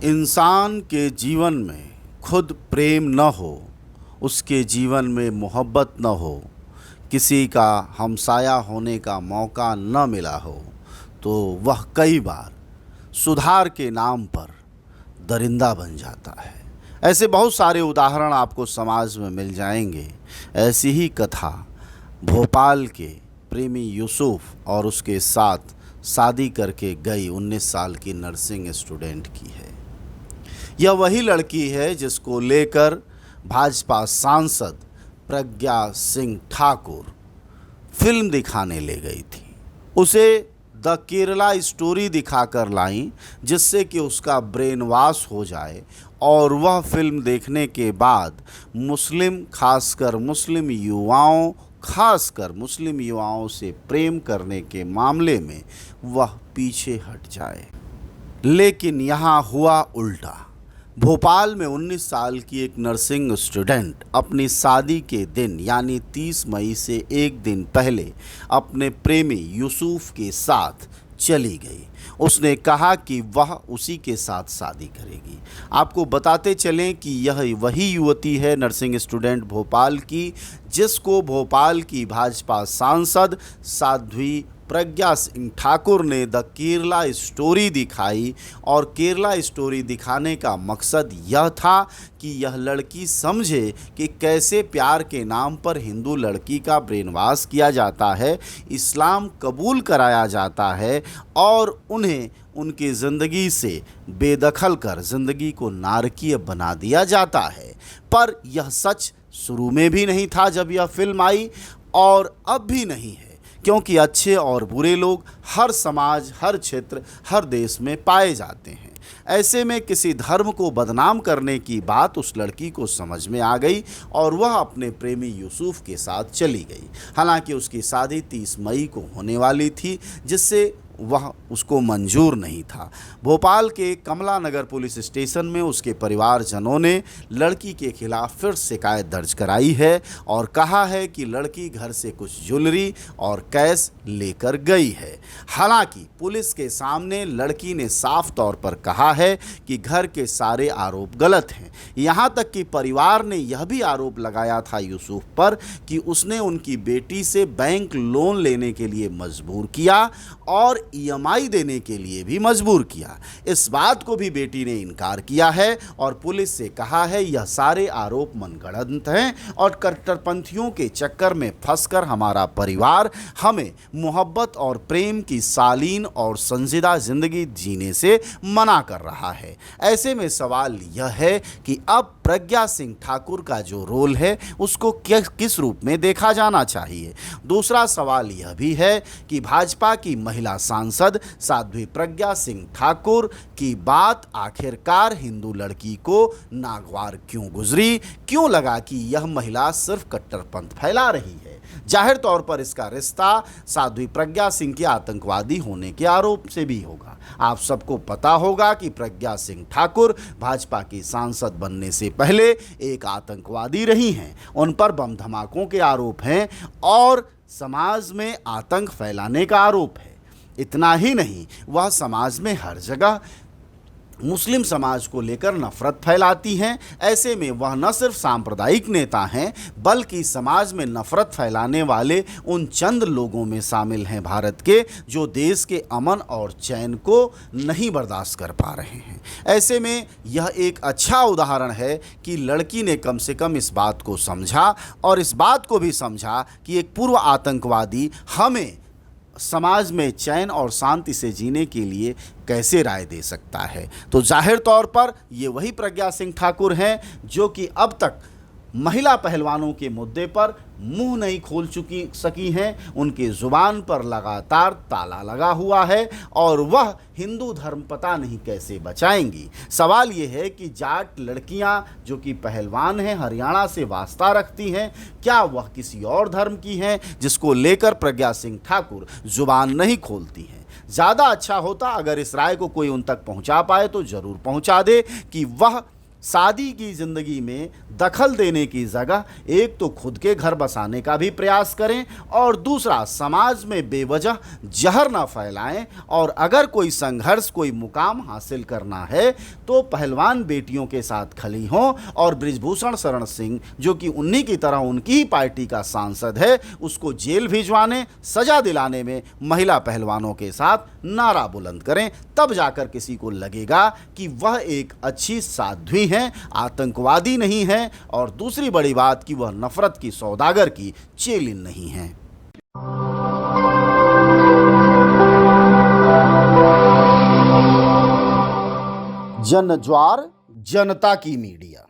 इंसान के जीवन में खुद प्रेम न हो, उसके जीवन में मोहब्बत न हो, किसी का हमसाया होने का मौका न मिला हो, तो वह कई बार सुधार के नाम पर दरिंदा बन जाता है। ऐसे बहुत सारे उदाहरण आपको समाज में मिल जाएंगे। ऐसी ही कथा भोपाल के प्रेमी यूसुफ और उसके साथ शादी करके गई 19 साल की नर्सिंग स्टूडेंट की है। यह वही लड़की है जिसको लेकर भाजपा सांसद प्रज्ञा सिंह ठाकुर फिल्म दिखाने ले गई थी। उसे द केरला स्टोरी दिखाकर लाई, जिससे कि उसका ब्रेन वॉश हो जाए और वह फिल्म देखने के बाद खासकर मुस्लिम युवाओं से प्रेम करने के मामले में वह पीछे हट जाए। लेकिन यहाँ हुआ उल्टा। भोपाल में 19 साल की एक नर्सिंग स्टूडेंट अपनी शादी के दिन यानी 30 मई से एक दिन पहले अपने प्रेमी यूसुफ के साथ चली गई। उसने कहा कि वह उसी के साथ शादी करेगी। आपको बताते चलें कि यह वही युवती है, नर्सिंग स्टूडेंट भोपाल की, जिसको भोपाल की भाजपा सांसद साध्वी प्रज्ञा सिंह ठाकुर ने द केरला स्टोरी दिखाई। और केरला स्टोरी दिखाने का मकसद यह था कि यह लड़की समझे कि कैसे प्यार के नाम पर हिंदू लड़की का ब्रेनवाश किया जाता है, इस्लाम कबूल कराया जाता है और उन्हें उनकी ज़िंदगी से बेदखल कर ज़िंदगी को नारकीय बना दिया जाता है। पर यह सच शुरू में भी नहीं था जब यह फिल्म आई, और अब भी नहीं है, क्योंकि अच्छे और बुरे लोग हर समाज, हर क्षेत्र, हर देश में पाए जाते हैं। ऐसे में किसी धर्म को बदनाम करने की बात उस लड़की को समझ में आ गई और वह अपने प्रेमी यूसुफ के साथ चली गई। हालांकि उसकी शादी 30 मई को होने वाली थी, जिससे वह उसको मंजूर नहीं था। भोपाल के कमला नगर पुलिस स्टेशन में उसके परिवारजनों ने लड़की के खिलाफ फिर शिकायत दर्ज कराई है और कहा है कि लड़की घर से कुछ ज्वेलरी और कैश लेकर गई है। हालांकि पुलिस के सामने लड़की ने साफ तौर पर कहा है कि घर के सारे आरोप गलत हैं। यहां तक कि परिवार ने यह भी आरोप लगाया था यूसुफ पर कि उसने उनकी बेटी से बैंक लोन लेने के लिए मजबूर किया और ईएमआई देने के लिए भी मजबूर किया। इस बात को भी बेटी ने इनकार किया है और पुलिस से कहा है यह सारे आरोप मनगढ़ंत हैं और कट्टरपंथियों के चक्कर में फंसकर हमारा परिवार हमें मोहब्बत और प्रेम की शालीन और संजीदा जिंदगी जीने से मना कर रहा है। ऐसे में सवाल यह है कि अब प्रज्ञा सिंह ठाकुर का जो रोल है उसको किस रूप में देखा जाना चाहिए। दूसरा सवाल यह भी है कि भाजपा की महिला सांसद साध्वी प्रज्ञा सिंह ठाकुर की बात आखिरकार हिंदू लड़की को नागवार क्यों गुजरी, क्यों लगा कि यह महिला सिर्फ कट्टरपंथ फैला रही है। जाहिर तौर पर इसका रिश्ता साध्वी प्रज्ञा सिंह के आतंकवादी होने के आरोप से भी होगा। आप सबको पता होगा कि प्रज्ञा सिंह ठाकुर भाजपा की सांसद बनने से पहले एक आतंकवादी रही हैं। उन पर बम धमाकों के आरोप हैं और समाज में आतंक फैलाने का आरोप है। इतना ही नहीं, वह समाज में हर जगह मुस्लिम समाज को लेकर नफरत फैलाती हैं। ऐसे में वह न सिर्फ सांप्रदायिक नेता हैं, बल्कि समाज में नफरत फैलाने वाले उन चंद लोगों में शामिल हैं भारत के, जो देश के अमन और चैन को नहीं बर्दाश्त कर पा रहे हैं। ऐसे में यह एक अच्छा उदाहरण है कि लड़की ने कम से कम इस बात को समझा और इस बात को भी समझा कि एक पूर्व आतंकवादी हमें समाज में चैन और शांति से जीने के लिए कैसे राय दे सकता है। तो जाहिर तौर पर ये वही प्रज्ञा सिंह ठाकुर हैं जो कि अब तक महिला पहलवानों के मुद्दे पर मुंह नहीं खोल सकी हैं। उनकी जुबान पर लगातार ताला लगा हुआ है और वह हिंदू धर्म पता नहीं कैसे बचाएंगी। सवाल ये है कि जाट लड़कियां जो कि पहलवान हैं, हरियाणा से वास्ता रखती हैं, क्या वह किसी और धर्म की हैं जिसको लेकर प्रज्ञा सिंह ठाकुर जुबान नहीं खोलती हैं। ज़्यादा अच्छा होता अगर इस राय को कोई उन तक पहुंचा पाए तो ज़रूर पहुंचा दे कि वह शादी की जिंदगी में दखल देने की जगह एक तो खुद के घर बसाने का भी प्रयास करें और दूसरा समाज में बेवजह जहर ना फैलाएं। और अगर कोई संघर्ष, कोई मुकाम हासिल करना है तो पहलवान बेटियों के साथ खड़ी हों और बृजभूषण शरण सिंह, जो कि उन्हीं की तरह उनकी ही पार्टी का सांसद है, उसको जेल भिजवाने, सजा दिलाने में महिला पहलवानों के साथ नारा बुलंद करें। तब जाकर किसी को लगेगा कि वह एक अच्छी साध्वी हैं, आतंकवादी नहीं है, और दूसरी बड़ी बात कि वह नफरत की सौदागर की चेलिन नहीं है। जन ज्वार, जनता की मीडिया।